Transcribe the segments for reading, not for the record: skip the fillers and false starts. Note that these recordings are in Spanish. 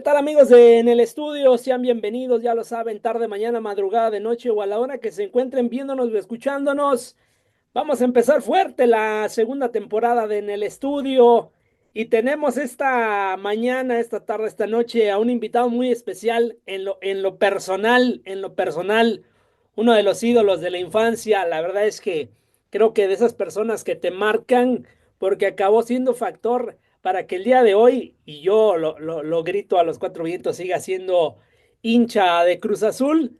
tal amigos de En el Estudio? Sean bienvenidos, ya lo saben, tarde, mañana, madrugada, de noche o a la hora que se encuentren viéndonos o escuchándonos. Vamos a empezar fuerte la segunda temporada de En el Estudio y tenemos esta mañana, esta tarde, esta noche a un invitado muy especial en lo personal, uno de los ídolos de la infancia. La verdad es que creo que de esas personas que te marcan porque acabó siendo factor para que el día de hoy, y yo lo grito a los cuatro vientos, siga siendo hincha de Cruz Azul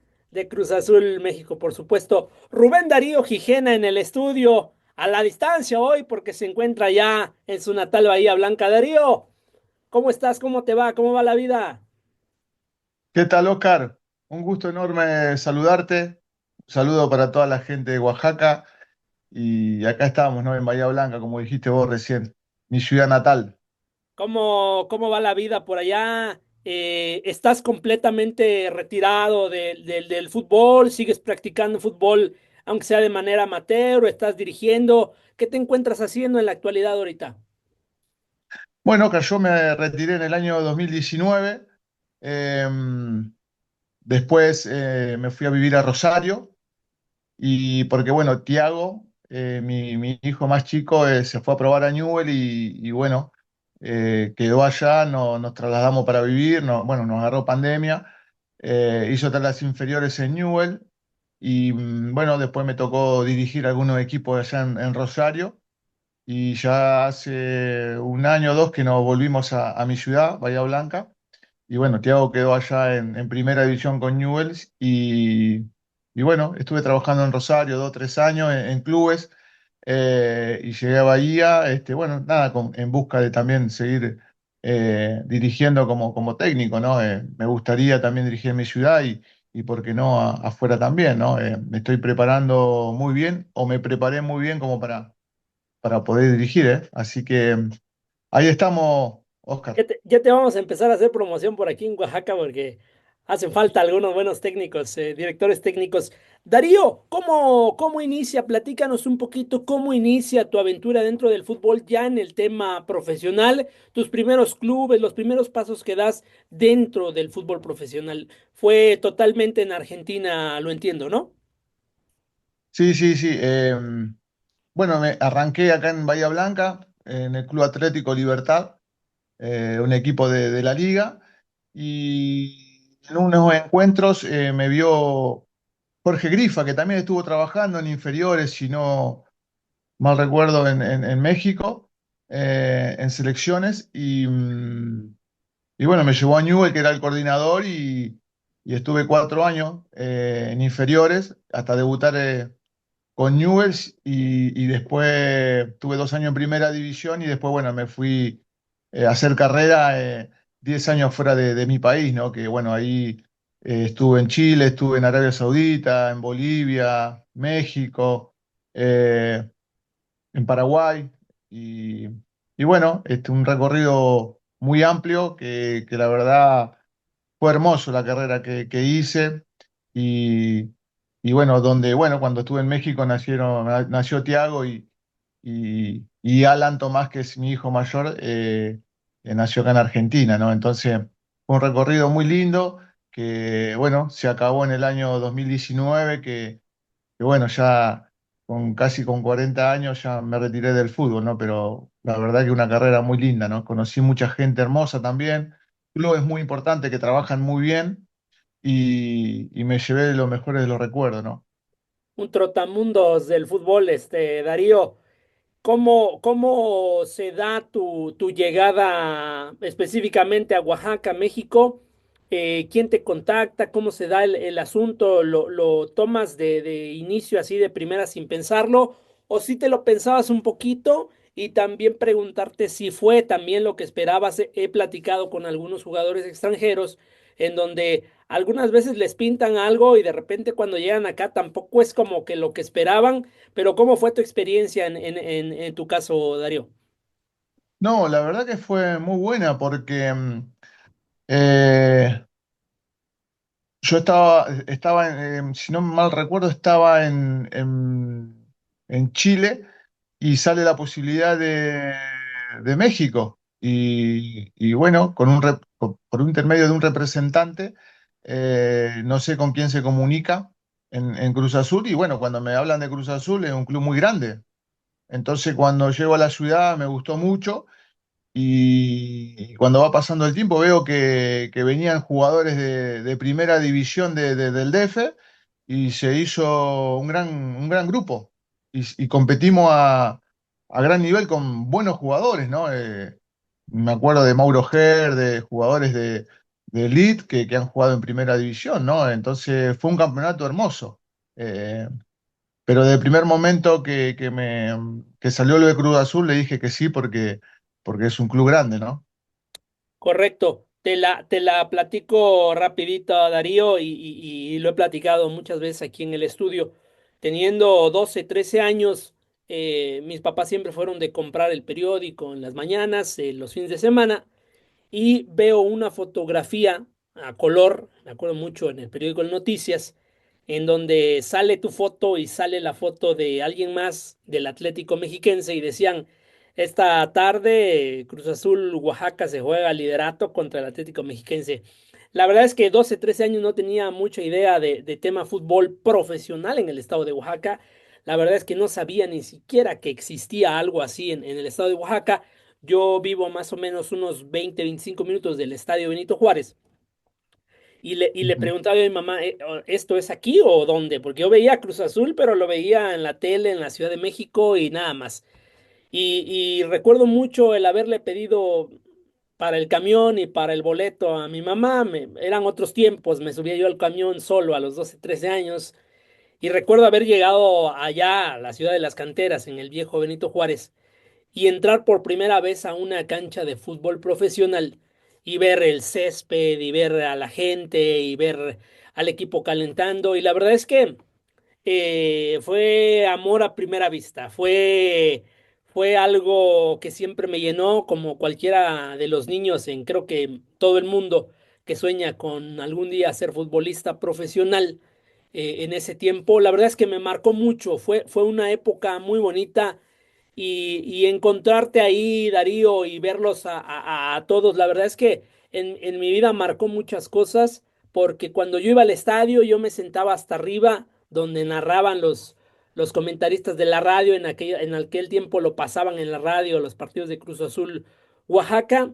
México, por supuesto. Rubén Darío Gijena en el estudio, a la distancia hoy, porque se encuentra ya en su natal Bahía Blanca. Darío, ¿cómo estás? ¿Cómo te va? ¿Cómo va la vida? ¿Qué tal, Oscar? Un gusto enorme saludarte. Un saludo para toda la gente de Oaxaca. Y acá estamos, ¿no? En Bahía Blanca, como dijiste vos recién, mi ciudad natal. ¿Cómo va la vida por allá? ¿Estás completamente retirado del fútbol? ¿Sigues practicando fútbol, aunque sea de manera amateur, o estás dirigiendo? ¿Qué te encuentras haciendo en la actualidad ahorita? Bueno, Oscar, yo me retiré en el año 2019. Después me fui a vivir a Rosario. Y porque, bueno, Tiago, mi hijo más chico, se fue a probar a Newell y bueno, quedó allá, nos trasladamos para vivir, bueno, nos agarró pandemia, hizo todas las inferiores en Newell y bueno, después me tocó dirigir algunos equipos allá en Rosario y ya hace un año o dos que nos volvimos a mi ciudad, Bahía Blanca. Y bueno, Thiago quedó allá en primera división con Newell's y bueno, estuve trabajando en Rosario 2 o 3 años en clubes y llegué a Bahía, bueno, nada, en busca de también seguir dirigiendo como técnico, ¿no? Me gustaría también dirigir en mi ciudad y por qué no, afuera también, ¿no? Me estoy preparando muy bien o me preparé muy bien como para poder dirigir, ¿eh? Así que ahí estamos, Oscar. Ya te vamos a empezar a hacer promoción por aquí en Oaxaca porque hacen falta algunos buenos técnicos, directores técnicos. Darío, ¿cómo inicia? Platícanos un poquito cómo inicia tu aventura dentro del fútbol ya en el tema profesional, tus primeros clubes, los primeros pasos que das dentro del fútbol profesional. Fue totalmente en Argentina, lo entiendo, ¿no? Sí, sí, sí. Bueno, me arranqué acá en Bahía Blanca, en el Club Atlético Libertad, un equipo de la liga, y en unos encuentros me vio Jorge Grifa, que también estuvo trabajando en inferiores, si no mal recuerdo, en México, en selecciones, y bueno, me llevó a Newell, que era el coordinador, y estuve 4 años en inferiores, hasta debutar. Con Newell's y después tuve 2 años en primera división y después, bueno, me fui a hacer carrera 10 años fuera de mi país, ¿no? Que bueno, ahí estuve en Chile, estuve en Arabia Saudita, en Bolivia, México, eh, en Paraguay y, y bueno, un recorrido muy amplio que la verdad fue hermoso la carrera que hice y, y bueno, bueno, cuando estuve en México nació Tiago y Alan Tomás, que es mi hijo mayor, nació acá en Argentina, ¿no? Entonces fue un recorrido muy lindo que, bueno, se acabó en el año 2019, que bueno, ya casi con 40 años ya me retiré del fútbol, ¿no? Pero la verdad que una carrera muy linda, ¿no? Conocí mucha gente hermosa también, clubes muy importantes que trabajan muy bien y me llevé los mejores de los recuerdos, ¿no? Un trotamundos del fútbol, Darío. ¿Cómo se da tu llegada específicamente a Oaxaca, México? ¿Quién te contacta? ¿Cómo se da el asunto? ¿Lo tomas de inicio así de primera sin pensarlo? ¿O si te lo pensabas un poquito? Y también preguntarte si fue también lo que esperabas. He platicado con algunos jugadores extranjeros en donde algunas veces les pintan algo y de repente cuando llegan acá tampoco es como que lo que esperaban, pero ¿cómo fue tu experiencia en tu caso, Darío? No, la verdad que fue muy buena porque eh, yo si no mal recuerdo, estaba en Chile y sale la posibilidad de México. Y bueno, por un intermedio de un representante, no sé con quién se comunica en Cruz Azul, y bueno, cuando me hablan de Cruz Azul es un club muy grande. Entonces cuando llego a la ciudad me gustó mucho y cuando va pasando el tiempo veo que venían jugadores de primera división del DF y se hizo un gran grupo y competimos a gran nivel con buenos jugadores, ¿no? Me acuerdo de Mauro Ger, de jugadores de Elite que han jugado en primera división, ¿no? Entonces fue un campeonato hermoso. Pero de primer momento que salió lo de Cruz Azul le dije que sí porque es un club grande, ¿no? Correcto. Te la platico rapidito, Darío, y lo he platicado muchas veces aquí en el estudio. Teniendo 12, 13 años, mis papás siempre fueron de comprar el periódico en las mañanas, los fines de semana, y veo una fotografía a color, me acuerdo mucho en el periódico El Noticias, en donde sale tu foto y sale la foto de alguien más del Atlético Mexiquense y decían, esta tarde Cruz Azul Oaxaca se juega liderato contra el Atlético Mexiquense. La verdad es que 12, 13 años no tenía mucha idea de tema fútbol profesional en el estado de Oaxaca. La verdad es que no sabía ni siquiera que existía algo así en el estado de Oaxaca. Yo vivo más o menos unos 20, 25 minutos del estadio Benito Juárez y le Ujú. preguntaba a mi mamá, ¿esto es aquí o dónde? Porque yo veía Cruz Azul, pero lo veía en la tele, en la Ciudad de México y nada más. Y recuerdo mucho el haberle pedido para el camión y para el boleto a mi mamá. Eran otros tiempos, me subía yo al camión solo a los 12, 13 años. Y recuerdo haber llegado allá a la ciudad de las canteras, en el viejo Benito Juárez y entrar por primera vez a una cancha de fútbol profesional y ver el césped y ver a la gente y ver al equipo calentando. Y la verdad es que fue amor a primera vista, fue algo que siempre me llenó como cualquiera de los niños en creo que todo el mundo que sueña con algún día ser futbolista profesional. En ese tiempo, la verdad es que me marcó mucho, fue una época muy bonita y encontrarte ahí, Darío, y verlos a todos, la verdad es que en mi vida marcó muchas cosas, porque cuando yo iba al estadio, yo me sentaba hasta arriba, donde narraban los comentaristas de la radio, en aquel tiempo lo pasaban en la radio, los partidos de Cruz Azul Oaxaca,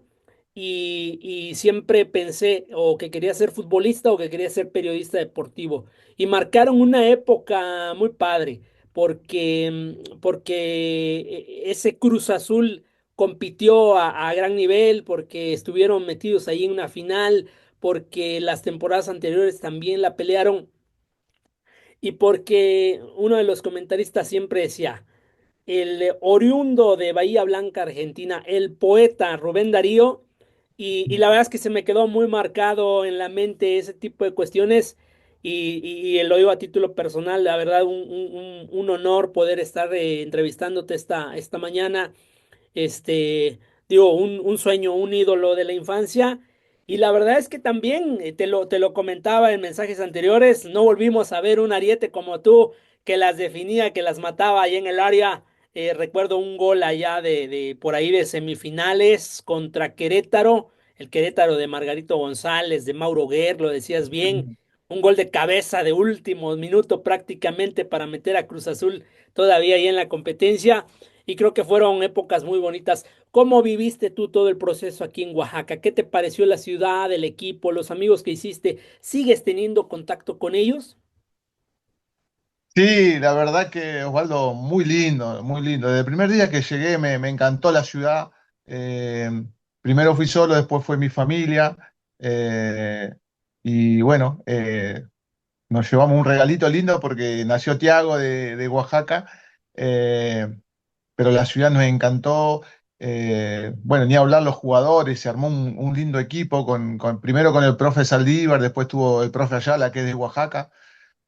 y siempre pensé o que quería ser futbolista o que quería ser periodista deportivo. Y marcaron una época muy padre porque ese Cruz Azul compitió a gran nivel, porque estuvieron metidos ahí en una final, porque las temporadas anteriores también la pelearon y porque uno de los comentaristas siempre decía, el oriundo de Bahía Blanca, Argentina, el poeta Rubén Darío, y la verdad es que se me quedó muy marcado en la mente ese tipo de cuestiones, y lo digo a título personal, la verdad, un honor poder estar entrevistándote esta mañana, este, digo, un sueño, un ídolo de la infancia. Y la verdad es que también, te lo comentaba en mensajes anteriores, no volvimos a ver un Ariete como tú, que las definía, que las mataba ahí en el área. Recuerdo un gol allá de por ahí de semifinales contra Querétaro, el Querétaro de Margarito González, de Mauro Guerra, lo decías bien, un gol de cabeza de último minuto prácticamente para meter a Cruz Azul todavía ahí en la competencia y creo que fueron épocas muy bonitas. ¿Cómo viviste tú todo el proceso aquí en Oaxaca? ¿Qué te pareció la ciudad, el equipo, los amigos que hiciste? ¿Sigues teniendo contacto con ellos? Sí, la verdad que Osvaldo, muy lindo, muy lindo. Desde el primer día que llegué me encantó la ciudad. Eh, Primero fui solo, después fue mi familia. Y bueno, nos llevamos un regalito lindo porque nació Tiago de Oaxaca. Eh, pero la ciudad nos encantó. Bueno, ni hablar los jugadores, se armó un lindo equipo, primero con el profe Saldívar, después tuvo el profe Ayala, que es de Oaxaca,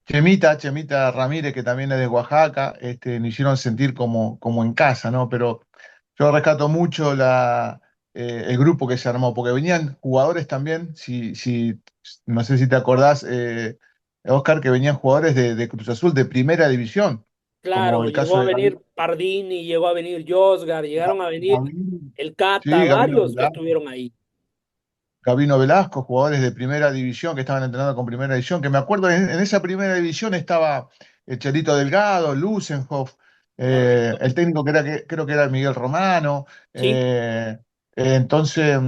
Chemita Ramírez, que también es de Oaxaca, nos hicieron sentir como en casa, ¿no? Pero yo rescato mucho el grupo que se armó, porque venían jugadores también, no sé si te acordás, Oscar, que venían jugadores de Cruz Azul de primera división, como Claro, el llegó caso a de venir Pardini, llegó a venir Josgar, llegaron a venir Gabriel. el Cata, Sí, Gabriel varios que Velarde. estuvieron ahí. Gabino Velasco, jugadores de primera división que estaban entrenando con primera división, que me acuerdo en esa primera división estaba el Chelito Delgado, Lusenhoff, Correcto. el técnico creo que era Miguel Romano, Sí, entonces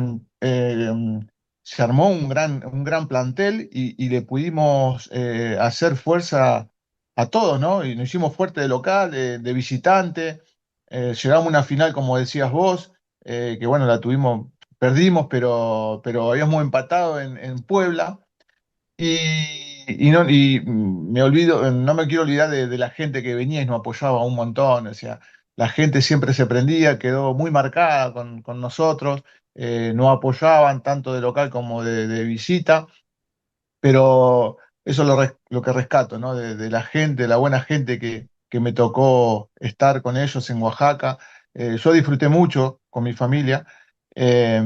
se armó un gran plantel y le pudimos hacer fuerza a todos, ¿no? Y nos hicimos fuerte de local, de visitante, llegamos a una final, como decías vos, que bueno, la tuvimos. Perdimos, pero habíamos empatado en Puebla me olvido, no me quiero olvidar de la gente que venía y nos apoyaba un montón. O sea, la gente siempre se prendía, quedó muy marcada con nosotros, nos apoyaban tanto de local como de visita, pero eso es lo que rescato, ¿no? De la gente, de la buena gente que me tocó estar con ellos en Oaxaca. Yo disfruté mucho con mi familia. eh,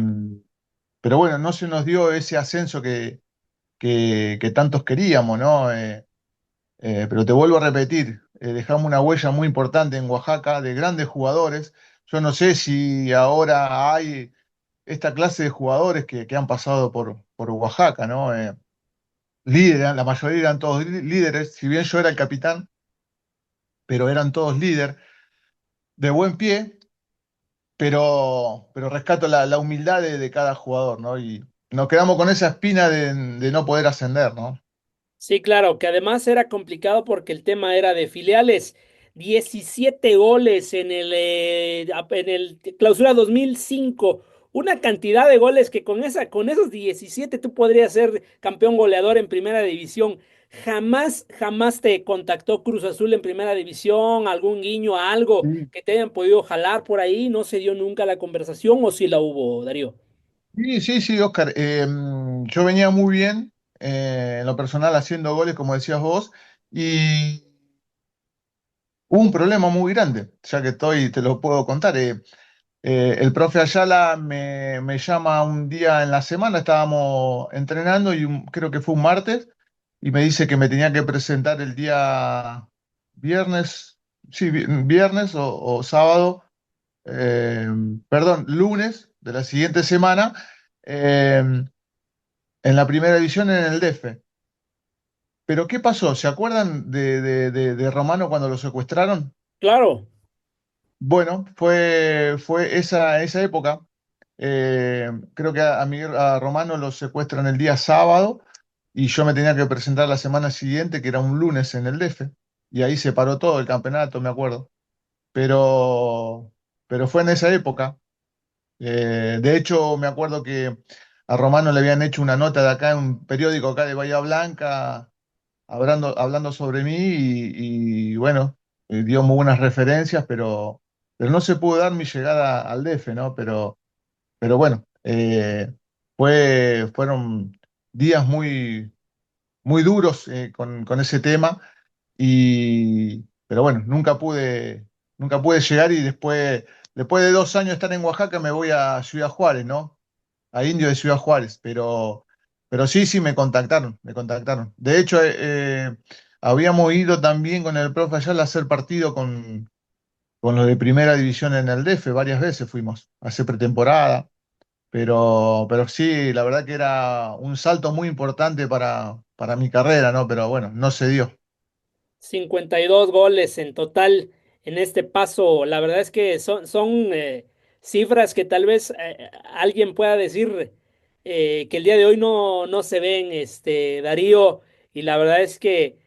pero bueno, no se nos dio ese ascenso que tantos queríamos, ¿no? Pero te vuelvo a repetir, dejamos una huella muy importante en Oaxaca de grandes jugadores. Yo no sé si ahora hay esta clase de jugadores que han pasado por Oaxaca, ¿no? Líderes, la mayoría eran todos líderes, si bien yo era el capitán, pero eran todos líderes, de buen pie, pero rescato la humildad de cada jugador, ¿no? Y nos quedamos con esa espina de no poder ascender, ¿no? sí, claro, que además era complicado porque el tema era de filiales. 17 goles en el clausura 2005. Una cantidad de goles que con esos 17 tú podrías ser campeón goleador en primera división. Jamás, jamás te contactó Cruz Azul en primera división, algún guiño, algo Sí. que te hayan podido jalar por ahí. No se dio nunca la conversación o si la hubo, Darío. Sí, sí, sí, Oscar. Yo venía muy bien en lo personal haciendo goles, como decías vos, y hubo un problema muy grande, ya que estoy, te lo puedo contar. El profe Ayala me llama un día en la semana, estábamos entrenando y creo que fue un martes, y me dice que me tenía que presentar el día viernes, sí, viernes o sábado, eh, perdón, lunes de la siguiente semana. eh, en la primera división en el DF. Pero ¿qué pasó? ¿Se acuerdan de Romano cuando lo secuestraron? Claro, Bueno, fue esa época. Creo que a Romano lo secuestran el día sábado y yo me tenía que presentar la semana siguiente, que era un lunes en el DF. Y ahí se paró todo el campeonato, me acuerdo. Pero, pero fue en esa época. De hecho, me acuerdo que a Romano le habían hecho una nota de acá en un periódico acá de Bahía Blanca hablando sobre mí bueno, dio muy buenas referencias, pero no se pudo dar mi llegada al DF, ¿no? Pero bueno, fueron días muy duros con ese tema, pero bueno, nunca pude llegar y después de 2 años estar en Oaxaca me voy a Ciudad Juárez, ¿no? A Indio de Ciudad Juárez, pero sí, sí, me contactaron, me contactaron. De hecho, habíamos ido también con el profe Ayala a hacer partido con los de primera división en el DF, varias veces fuimos, a hacer pretemporada, pero sí, la verdad que era un salto muy importante para mi carrera, ¿no? Pero bueno, no se dio. 52 goles en total en este paso. La verdad es que son cifras que tal vez alguien pueda decir que el día de hoy no se ven, Darío. Y la verdad es que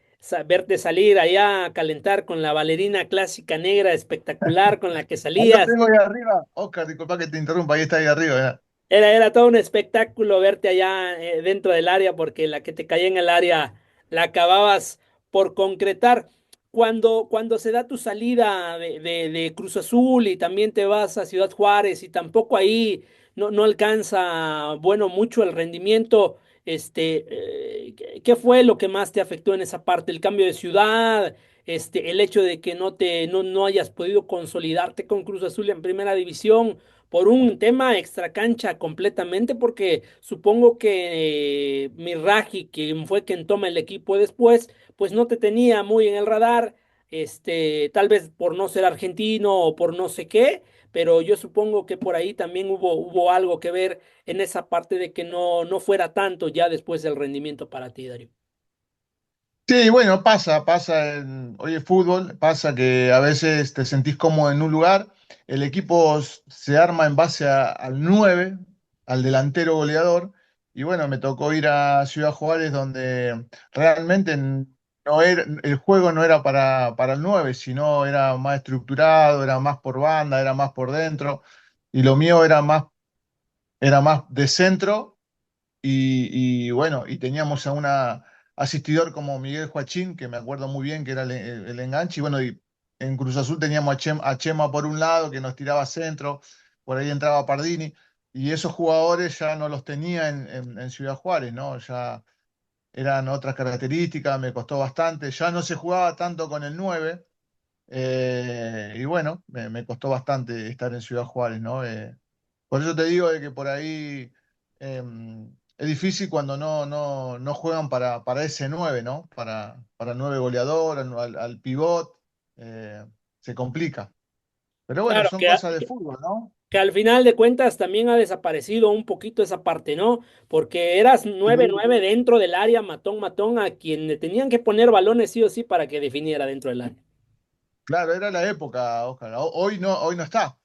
verte salir allá a calentar con la bailarina clásica negra espectacular con la que Ahí lo salías. tengo ahí arriba. Oscar, disculpa que te interrumpa, ahí está ahí arriba. Era todo un espectáculo verte allá dentro del área porque la que te caía en el área la acababas por concretar. Cuando se da tu salida de Cruz Azul y también te vas a Ciudad Juárez y tampoco ahí no alcanza, bueno, mucho el rendimiento, ¿qué fue lo que más te afectó en esa parte? ¿El cambio de ciudad? El hecho de que no hayas podido consolidarte con Cruz Azul en primera división por un tema extracancha completamente, porque supongo que Miraji, quien fue quien toma el equipo después, pues no te tenía muy en el radar. tal vez por no ser argentino o por no sé qué, pero yo supongo que por ahí también hubo algo que ver en esa parte de que no fuera tanto ya después del rendimiento para ti, Darío. Sí, bueno, pasa hoy es fútbol, pasa que a veces te sentís cómodo en un lugar, el equipo se arma en base al 9, al delantero goleador, y bueno, me tocó ir a Ciudad Juárez donde realmente no era, el juego no era para el 9, sino era más estructurado, era más por banda, era más por dentro, y lo mío era más de centro y bueno, y teníamos a una asistidor como Miguel Joachín, que me acuerdo muy bien que era el enganche, y bueno, y en Cruz Azul teníamos a Chema por un lado, que nos tiraba centro, por ahí entraba Pardini, y esos jugadores ya no los tenía en Ciudad Juárez, ¿no? Ya eran otras características, me costó bastante, ya no se jugaba tanto con el 9, y bueno, me costó bastante estar en Ciudad Juárez, ¿no? Por eso te digo de que por ahí es difícil cuando no juegan para ese 9, ¿no? Para el 9 goleador, al pivot, eh, se complica. Pero bueno, Claro, son cosas de fútbol, ¿no? que al final de cuentas también ha desaparecido un poquito esa parte, ¿no? Porque eras nueve Sí. nueve dentro del área, matón, matón, a quien le tenían que poner balones sí o sí para que definiera dentro del área. Claro, era la época, Oscar. Hoy no está.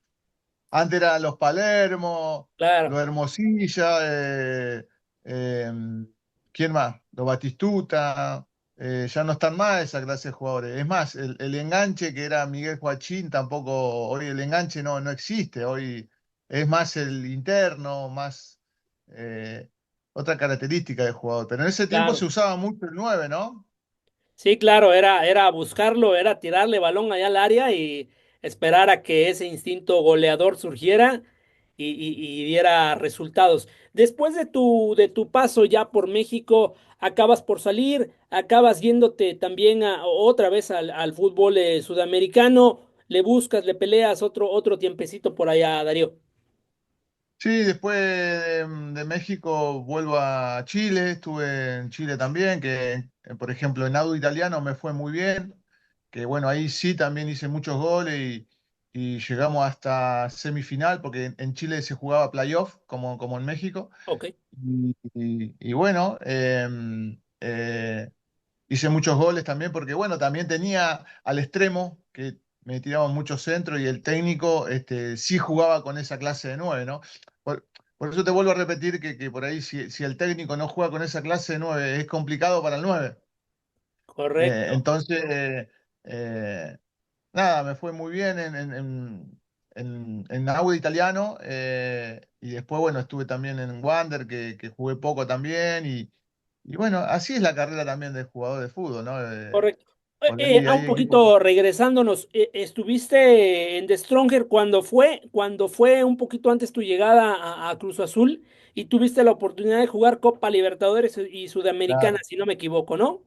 Antes eran los Palermo, Claro, los Hermosilla, eh, ¿quién más? Los Batistuta, ya no están más esa clase de jugadores. Es más, el enganche que era Miguel Joachín tampoco, hoy el enganche no existe, hoy es más el interno, más eh, otra característica del jugador. Pero en ese tiempo se claro. usaba mucho el 9, ¿no? Sí, claro, era buscarlo, era tirarle balón allá al área y esperar a que ese instinto goleador surgiera y diera resultados. Después de tu paso ya por México, acabas por salir, acabas yéndote también otra vez al fútbol sudamericano, le buscas, le peleas otro tiempecito por allá, Darío. Sí, después de México vuelvo a Chile, estuve en Chile también, que por ejemplo en Audo Italiano me fue muy bien, que bueno, ahí sí también hice muchos goles y llegamos hasta semifinal, porque en Chile se jugaba playoff como en México, Ok, y bueno, hice muchos goles también porque, bueno, también tenía al extremo que me tiraban muchos centros y el técnico sí jugaba con esa clase de 9, ¿no? Por, por eso te vuelvo a repetir que por ahí si el técnico no juega con esa clase de 9 es complicado para el 9. correcto, Entonces, eh, nada, me fue muy bien en Audi Italiano y después, bueno, estuve también en Wander, que jugué poco también y bueno, así es la carrera también del jugador de fútbol, ¿no? correcto. Por ahí Un hay equipos. poquito regresándonos, estuviste en The Stronger cuando fue un poquito antes tu llegada a Cruz Azul y tuviste la oportunidad de jugar Copa Libertadores y Sudamericana, Claro. si no me equivoco, ¿no?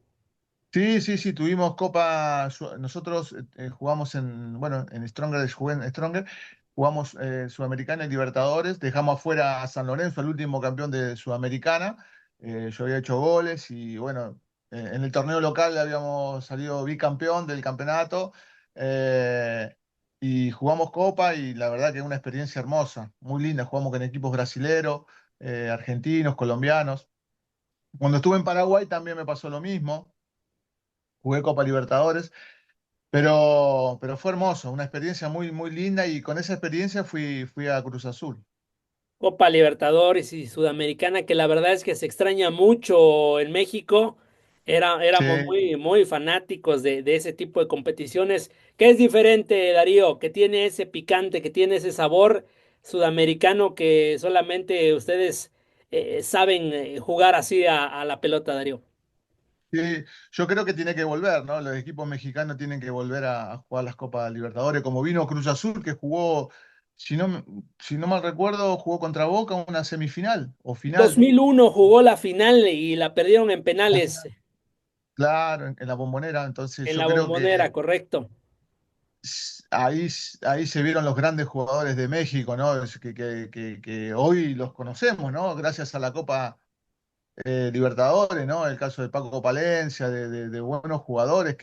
Sí, sí, sí, tuvimos Copa, nosotros jugamos bueno, en Stronger, jugué en Stronger, jugamos Sudamericana y Libertadores, dejamos afuera a San Lorenzo, el último campeón de Sudamericana, yo había hecho goles y bueno, en el torneo local habíamos salido bicampeón del campeonato y jugamos Copa y la verdad que es una experiencia hermosa, muy linda, jugamos con equipos brasileros, argentinos, colombianos. Cuando estuve en Paraguay también me pasó lo mismo, jugué Copa Libertadores, pero fue hermoso, una experiencia muy, muy linda y con esa experiencia fui a Cruz Azul. Copa Libertadores y Sudamericana, que la verdad es que se extraña mucho en México. Sí, Éramos muy fanáticos de ese tipo de competiciones, que es diferente, Darío, que tiene ese picante, que tiene ese sabor sudamericano que solamente ustedes saben jugar así a la pelota, Darío. sí, yo creo que tiene que volver, ¿no? Los equipos mexicanos tienen que volver a jugar las Copas Libertadores, como vino Cruz Azul, que jugó, si no, si no mal recuerdo, jugó contra Boca una semifinal o final. 2001 jugó la final y la perdieron en La penales final. Claro, en la Bombonera, entonces en yo la creo Bombonera, que correcto. ahí se vieron los grandes jugadores de México, ¿no? Que hoy los conocemos, ¿no? Gracias a la Copa Libertadores, ¿no? El caso de Paco Palencia, de buenos jugadores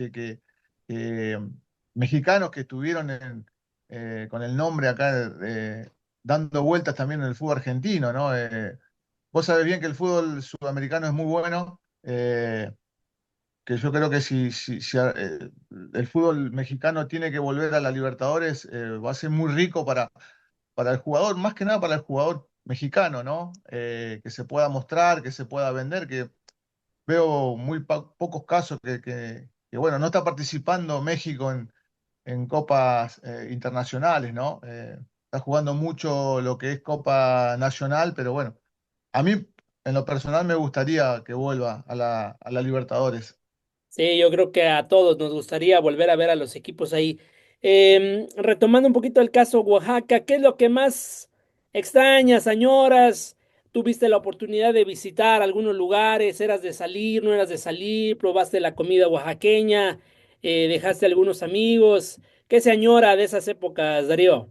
eh, mexicanos que estuvieron con el nombre acá dando vueltas también en el fútbol argentino, ¿no? Vos sabés bien que el fútbol sudamericano es muy bueno, que yo creo que si el fútbol mexicano tiene que volver a la Libertadores, va a ser muy rico para el jugador, más que nada para el jugador mexicano, ¿no? Que se pueda mostrar, que se pueda vender, que veo muy pocos casos que, bueno, no está participando México en copas internacionales, ¿no? Está jugando mucho lo que es Copa Nacional, pero bueno, a mí en lo personal me gustaría que vuelva a la Libertadores. Sí, yo creo que a todos nos gustaría volver a ver a los equipos ahí. Retomando un poquito el caso Oaxaca, ¿qué es lo que más extrañas, añoras? ¿Tuviste la oportunidad de visitar algunos lugares? ¿Eras de salir, no eras de salir? ¿Probaste la comida oaxaqueña? ¿Dejaste algunos amigos? ¿Qué se añora de esas épocas, Darío?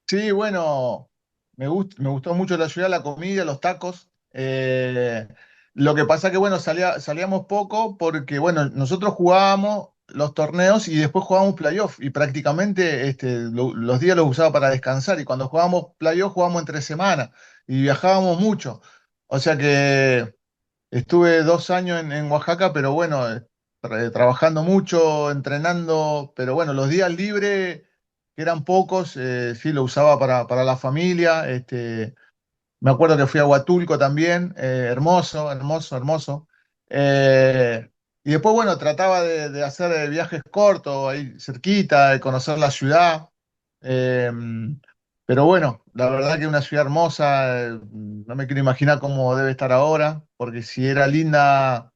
Sí, bueno, me gustó mucho la ciudad, la comida, los tacos. Lo que pasa que, bueno, salíamos poco porque, bueno, nosotros jugábamos los torneos y después jugábamos playoff y prácticamente los días los usaba para descansar y cuando jugábamos playoff jugábamos entre semana y viajábamos mucho. O sea que estuve 2 años en Oaxaca, pero bueno, trabajando mucho, entrenando, pero bueno, los días libres, que eran pocos, sí, lo usaba para la familia. Me acuerdo que fui a Huatulco también, hermoso, hermoso, hermoso. Eh, y después, bueno, trataba de hacer viajes cortos, ahí cerquita, de conocer la ciudad. Eh, pero bueno, la verdad que una ciudad hermosa, no me quiero imaginar cómo debe estar ahora, porque si era linda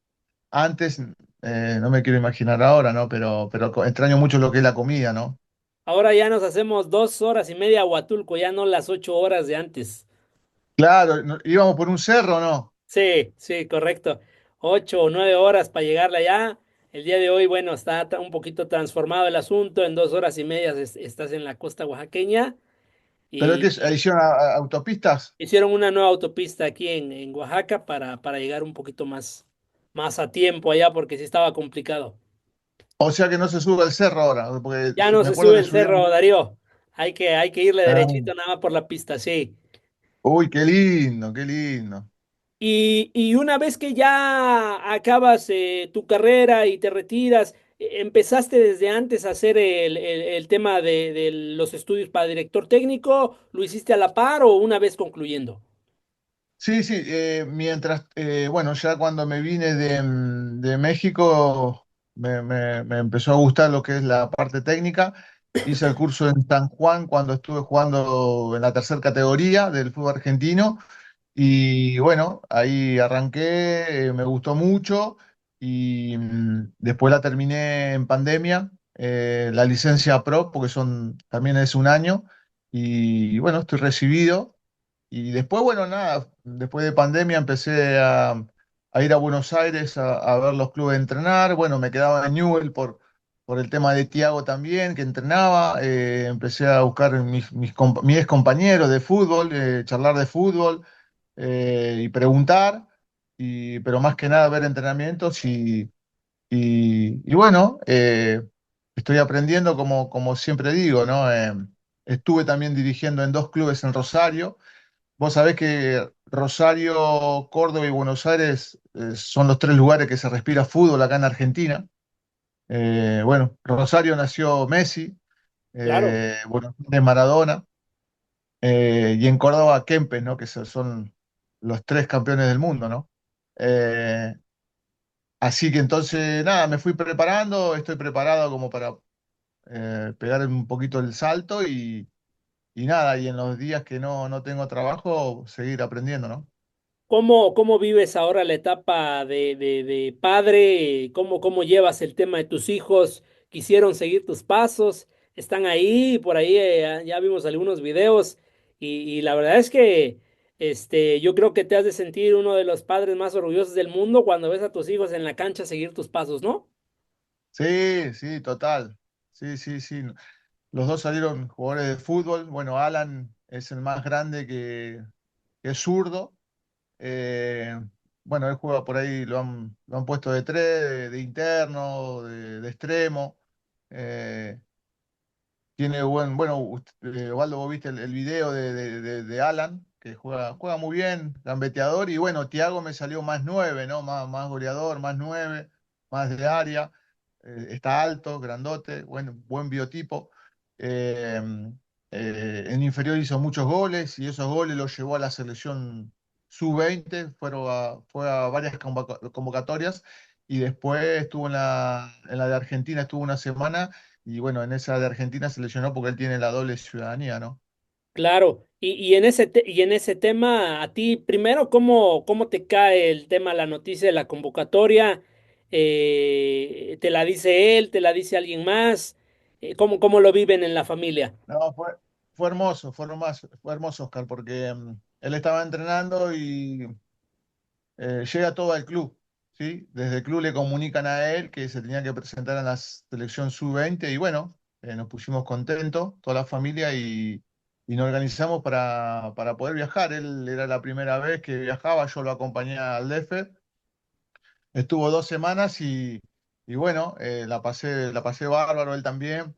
antes, no me quiero imaginar ahora, ¿no? Pero extraño mucho lo que es la comida, ¿no? Ahora ya nos hacemos 2 horas y media a Huatulco, ya no las 8 horas de antes. Claro, íbamos por un cerro, ¿no? Sí, sí, correcto. 8 o 9 horas para llegarle allá. El día de hoy, bueno, está un poquito transformado el asunto. En 2 horas y media estás en la costa oaxaqueña Pero que y hicieron autopistas, hicieron una nueva autopista aquí en Oaxaca para llegar un poquito más a tiempo allá porque sí estaba complicado. o sea que no se sube el cerro ahora, porque Ya no me se acuerdo sube que el subíamos. cerro, Darío. Hay que irle Ah, derechito nada más por la pista, sí. uy, qué lindo, qué lindo. Y una vez que ya acabas tu carrera y te retiras, ¿empezaste desde antes a hacer el tema de los estudios para director técnico? ¿Lo hiciste a la par o una vez concluyendo? Sí, sí, mientras, bueno, ya cuando me vine de México, me empezó a gustar lo que es la parte técnica. Hice el curso en San Juan cuando estuve jugando en la tercera categoría del fútbol argentino. Y bueno, ahí arranqué, me gustó mucho y después la terminé en pandemia, la licencia pro, porque también es un año. Y bueno, estoy recibido. Y después, bueno, nada, después de pandemia empecé a ir a Buenos Aires a ver los clubes entrenar. Bueno, me quedaba en Newell por el tema de Tiago también, que entrenaba. Empecé a buscar mis ex compañeros de fútbol, charlar de fútbol y preguntar, pero más que nada ver entrenamientos y bueno, estoy aprendiendo como siempre digo, ¿no? Estuve también dirigiendo en 2 clubes en Rosario. Vos sabés que Rosario, Córdoba y Buenos Aires son los 3 lugares que se respira fútbol acá en Argentina. Bueno, Rosario nació Messi, Claro. Buenos Aires Maradona, y en Córdoba Kempes, ¿no? Que son los 3 campeones del mundo, ¿no? Eh, Así que entonces, nada, me fui preparando, estoy preparado como para pegar un poquito el salto y nada, y en los días que no tengo trabajo, seguir aprendiendo, ¿no? ¿Cómo vives ahora la etapa de padre? ¿Cómo llevas el tema de tus hijos? ¿Quisieron seguir tus pasos? ¿Están ahí? Por ahí ya vimos algunos videos y la verdad es que yo creo que te has de sentir uno de los padres más orgullosos del mundo cuando ves a tus hijos en la cancha seguir tus pasos, ¿no? Sí, sí, total. Sí, sí, sí. Los dos salieron jugadores de fútbol. Bueno, Alan es el más grande que es zurdo. Eh, bueno, él juega por ahí, lo han puesto de 3, de interno, de extremo. Eh, Tiene bueno, Waldo, vos viste el video de Alan, que juega muy bien, gambeteador, y bueno, Thiago me salió más nueve, ¿no? Más goleador, más nueve, más de área, está alto, grandote, buen biotipo. Eh, en inferior hizo muchos goles y esos goles los llevó a la selección sub-20, fue a varias convocatorias y después estuvo en la de Argentina, estuvo una semana y bueno, en esa de Argentina se lesionó porque él tiene la doble ciudadanía, ¿no? Claro, y en ese tema, a ti, primero, ¿cómo te cae el tema, la noticia de la convocatoria? ¿Te la dice él, te la dice alguien más? ¿Cómo lo viven en la familia? No, fue hermoso, fue hermoso, Oscar, porque él estaba entrenando y llega todo al club, ¿sí? Desde el club le comunican a él que se tenía que presentar en la selección sub-20 y bueno, nos pusimos contentos, toda la familia, y nos organizamos para poder viajar. Él era la primera vez que viajaba, yo lo acompañé al DF. Estuvo 2 semanas y bueno, la pasé bárbaro, él también.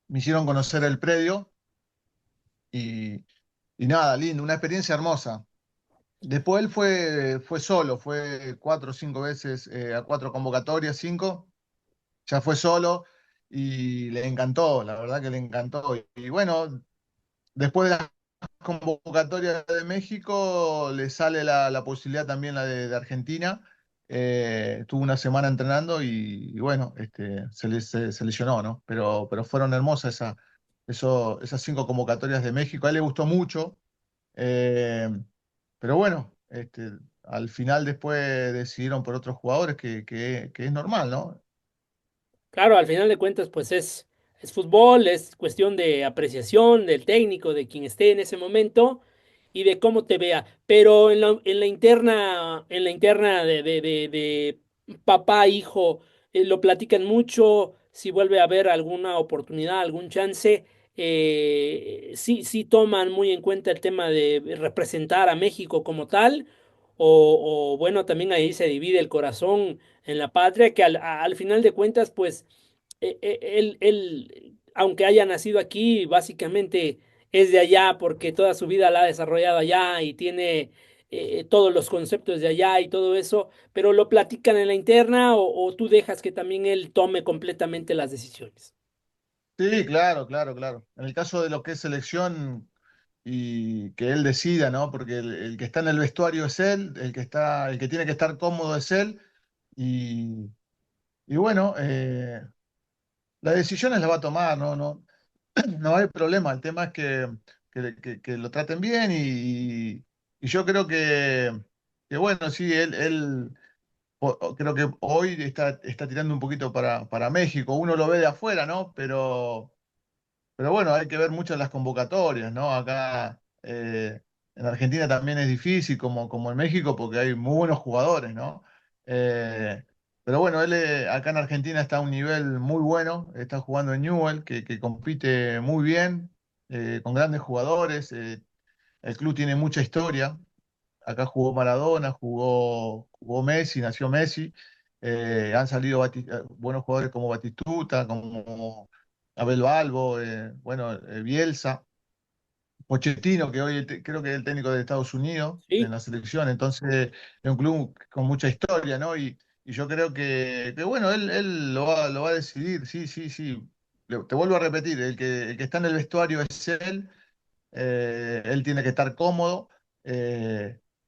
Me hicieron conocer el predio y, y nada, lindo, una experiencia hermosa. Después él fue solo, fue 4 o 5 veces a 4 convocatorias, 5, ya fue solo y le encantó, la verdad que le encantó. Y bueno, después de las convocatorias de México, le sale la posibilidad también la de Argentina. Estuvo una semana entrenando y bueno, se lesionó, ¿no? Pero fueron hermosas esas 5 convocatorias de México. A él le gustó mucho. eh, pero bueno, al final después decidieron por otros jugadores que es normal, ¿no? Claro, al final de cuentas, pues es fútbol, es cuestión de apreciación del técnico, de quien esté en ese momento y de cómo te vea. Pero en la interna de papá, hijo, lo platican mucho, si vuelve a haber alguna oportunidad, algún chance, sí toman muy en cuenta el tema de representar a México como tal, o bueno, también ahí se divide el corazón en la patria, que al final de cuentas, pues, él, aunque haya nacido aquí, básicamente es de allá porque toda su vida la ha desarrollado allá y tiene todos los conceptos de allá y todo eso, pero lo platican en la interna o tú dejas que también él tome completamente las decisiones. Sí, claro, claro, claro. En el caso de lo que es selección y que él decida, ¿no? Porque el que está en el vestuario es él, el que tiene que estar cómodo es él, y, y bueno, las decisiones las va a tomar, ¿no? No, no hay problema. El tema es que lo traten bien y yo creo que bueno, sí, él creo que hoy está tirando un poquito para México. Uno lo ve de afuera, ¿no? Pero bueno, hay que ver mucho las convocatorias, ¿no? Acá en Argentina también es difícil, como en México, porque hay muy buenos jugadores, ¿no? Eh, pero bueno, él acá en Argentina está a un nivel muy bueno, está jugando en Newell, que compite muy bien, con grandes jugadores. El club tiene mucha historia. Acá jugó Maradona, jugó Messi, nació Messi. Han salido buenos jugadores como Batistuta, como Abel Balbo, bueno, Bielsa, Pochettino, que hoy creo que es el técnico de Estados Unidos en Sí. la selección. Entonces, es un club con mucha historia, ¿no? Y yo creo que bueno, él lo va a decidir, sí, sí, sí. Te vuelvo a repetir, el que está en el vestuario es él. Él tiene que estar cómodo.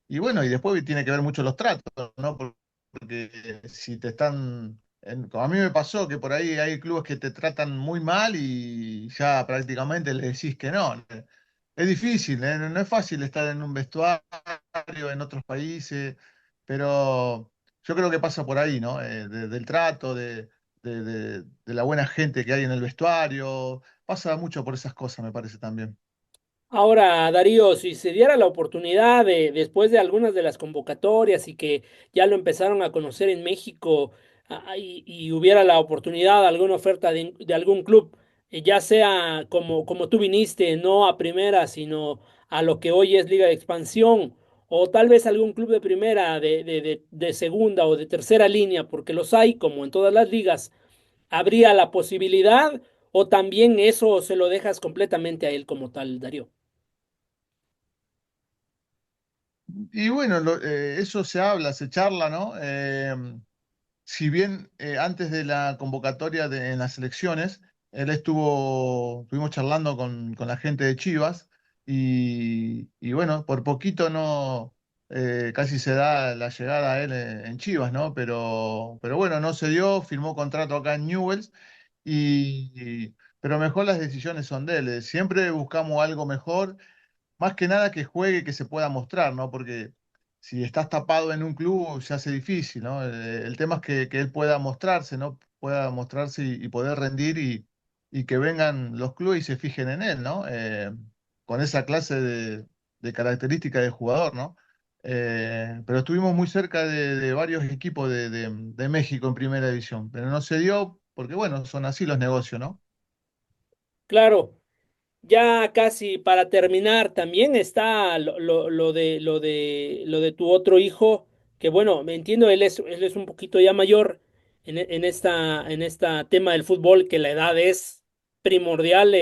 Y bueno, y después tiene que ver mucho los tratos, ¿no? Porque si te están, como a mí me pasó que por ahí hay clubes que te tratan muy mal y ya prácticamente le decís que no. Es difícil, ¿eh? No es fácil estar en un vestuario en otros países, pero yo creo que pasa por ahí, ¿no? Del trato, de la buena gente que hay en el vestuario. Pasa mucho por esas cosas, me parece también. Ahora, Darío, si se diera la oportunidad después de algunas de las convocatorias y que ya lo empezaron a conocer en México, y hubiera la oportunidad, alguna oferta de algún club, ya sea como tú viniste, no a primera, sino a lo que hoy es Liga de Expansión, o tal vez algún club de primera, de segunda o de tercera línea, porque los hay, como en todas las ligas, ¿Habría la posibilidad o también eso se lo dejas completamente a él como tal, Darío? Y bueno, eso se habla, se charla, ¿no? Si bien antes de la convocatoria en las elecciones, estuvimos charlando con la gente de Chivas y bueno, por poquito no, casi se da la llegada a él en Chivas, ¿no? Pero bueno, no se dio, firmó contrato acá en Newell's pero mejor las decisiones son de él. Siempre buscamos algo mejor más que nada que juegue y que se pueda mostrar, ¿no? Porque si estás tapado en un club se hace difícil, ¿no? El tema es que él pueda mostrarse, ¿no? Pueda mostrarse y poder rendir y que vengan los clubes y se fijen en él, ¿no? Con esa clase de características de jugador, ¿no? Pero estuvimos muy cerca de varios equipos de México en primera división, pero no se dio porque, bueno, son así los negocios, ¿no? Claro. Ya casi para terminar, también está lo de tu otro hijo, que bueno, me entiendo, él es un poquito ya mayor en esta tema del fútbol, que la edad es primordial,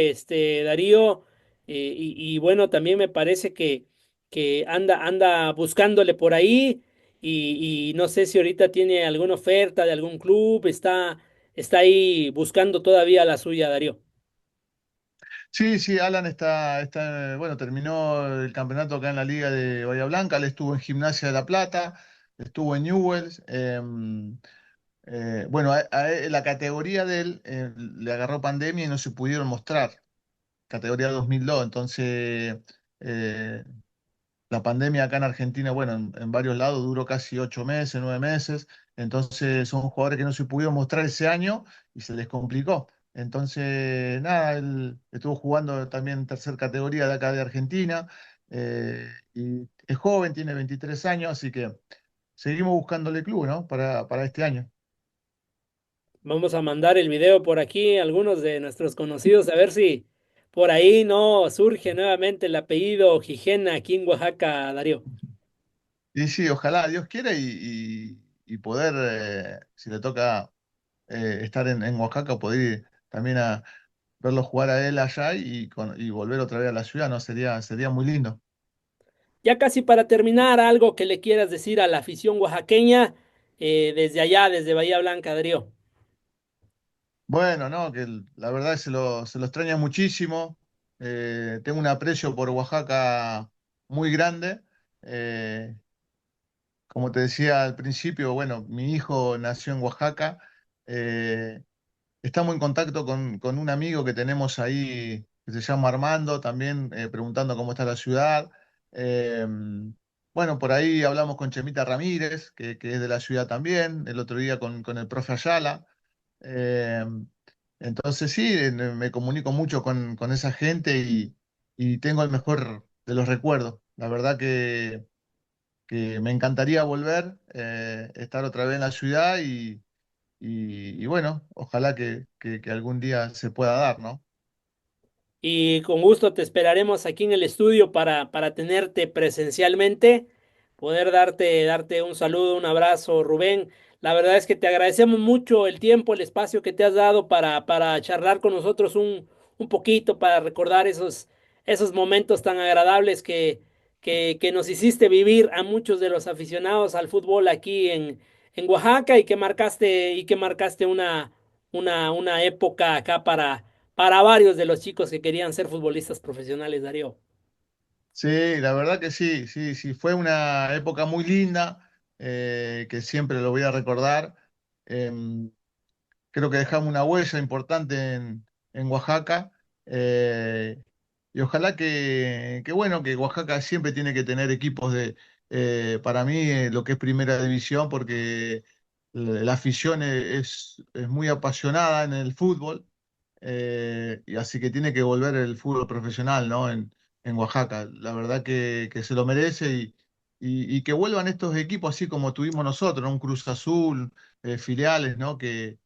Darío, y bueno, también me parece que anda buscándole por ahí, y no sé si ahorita tiene alguna oferta de algún club, está ahí buscando todavía la suya, Darío. Sí, sí, Alan bueno, terminó el campeonato acá en la Liga de Bahía Blanca, él estuvo en Gimnasia de La Plata, estuvo en Newell's, bueno, la categoría de él le agarró pandemia y no se pudieron mostrar, categoría 2002, entonces eh, la pandemia acá en Argentina, bueno, en varios lados duró casi 8 meses, 9 meses, entonces son jugadores que no se pudieron mostrar ese año y se les complicó. Entonces, nada, él estuvo jugando también en tercer categoría de acá de Argentina y es joven, tiene 23 años, así que seguimos buscándole club, ¿no? Para este año. Vamos a mandar el video por aquí a algunos de nuestros conocidos a ver si por ahí no surge nuevamente el apellido Gijena aquí en Oaxaca, Darío. Y sí, ojalá Dios quiera y poder, si le toca estar en Oaxaca, poder ir también a verlo jugar a él allá y volver otra vez a la ciudad, ¿no? Sería muy lindo. Ya casi para terminar, algo que le quieras decir a la afición oaxaqueña desde allá, desde Bahía Blanca, Darío. Bueno, ¿no? La verdad se lo extraña muchísimo. Tengo un aprecio por Oaxaca muy grande. Eh, Como te decía al principio, bueno, mi hijo nació en Oaxaca. Eh, Estamos en contacto con un amigo que tenemos ahí que se llama Armando, también preguntando cómo está la ciudad. Eh, bueno, por ahí hablamos con Chemita Ramírez, que es de la ciudad también, el otro día con el profe Ayala. Eh, entonces sí, me comunico mucho con esa gente y tengo el mejor de los recuerdos. La verdad que me encantaría volver, estar otra vez en la ciudad y bueno, ojalá que algún día se pueda dar, ¿no? Y con gusto te esperaremos aquí en el estudio para tenerte presencialmente, poder darte un saludo, un abrazo, Rubén. La verdad es que te agradecemos mucho el tiempo, el espacio que te has dado para charlar con nosotros un poquito, para recordar esos momentos tan agradables que nos hiciste vivir a muchos de los aficionados al fútbol aquí en Oaxaca y que marcaste una época acá para varios de los chicos que querían ser futbolistas profesionales, Darío. Sí, la verdad que sí, sí, sí, fue una época muy linda, que siempre lo voy a recordar. Em, Creo que dejamos una huella importante en Oaxaca. eh, y ojalá bueno, que Oaxaca siempre tiene que tener equipos para mí, lo que es primera división, porque la afición es muy apasionada en el fútbol, y así que tiene que volver el fútbol profesional, ¿no? En Oaxaca. La verdad que se lo merece y que vuelvan estos equipos así como tuvimos nosotros, ¿no? Un Cruz Azul, filiales, ¿no? Que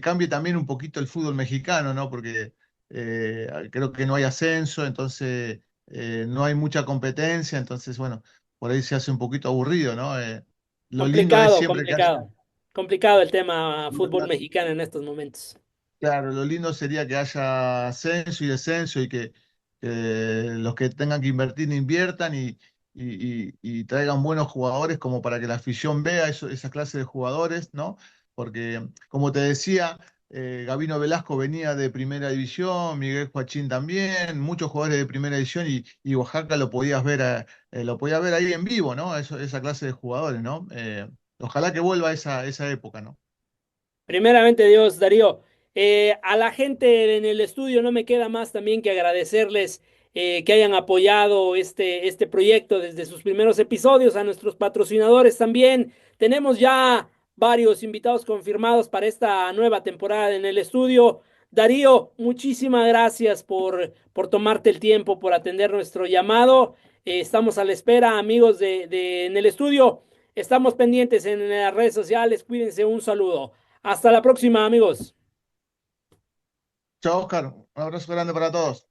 cambie también un poquito el fútbol mexicano, ¿no? Porque creo que no hay ascenso, entonces no hay mucha competencia, entonces, bueno, por ahí se hace un poquito aburrido, ¿no? Lo lindo es Complicado, siempre que haya... complicado. Complicado el tema fútbol mexicano en estos momentos. Claro, lo lindo sería que haya ascenso y descenso y que los que tengan que invertir inviertan y traigan buenos jugadores como para que la afición vea esa clase de jugadores, ¿no? Porque, como te decía, Gabino Velasco venía de primera división, Miguel Joachín también, muchos jugadores de primera división y Oaxaca lo podías ver ahí en vivo, ¿no? Esa clase de jugadores, ¿no? Ojalá que vuelva esa época, ¿no? Primeramente, Dios, Darío, a la gente en el estudio no me queda más también que agradecerles que hayan apoyado este proyecto desde sus primeros episodios, a nuestros patrocinadores también. Tenemos ya varios invitados confirmados para esta nueva temporada en el estudio. Darío, muchísimas gracias por tomarte el tiempo, por atender nuestro llamado. Estamos a la espera, amigos en el estudio. Estamos pendientes en las redes sociales. Cuídense, un saludo. Hasta la próxima, amigos. Chao, Oscar. Un abrazo grande para todos.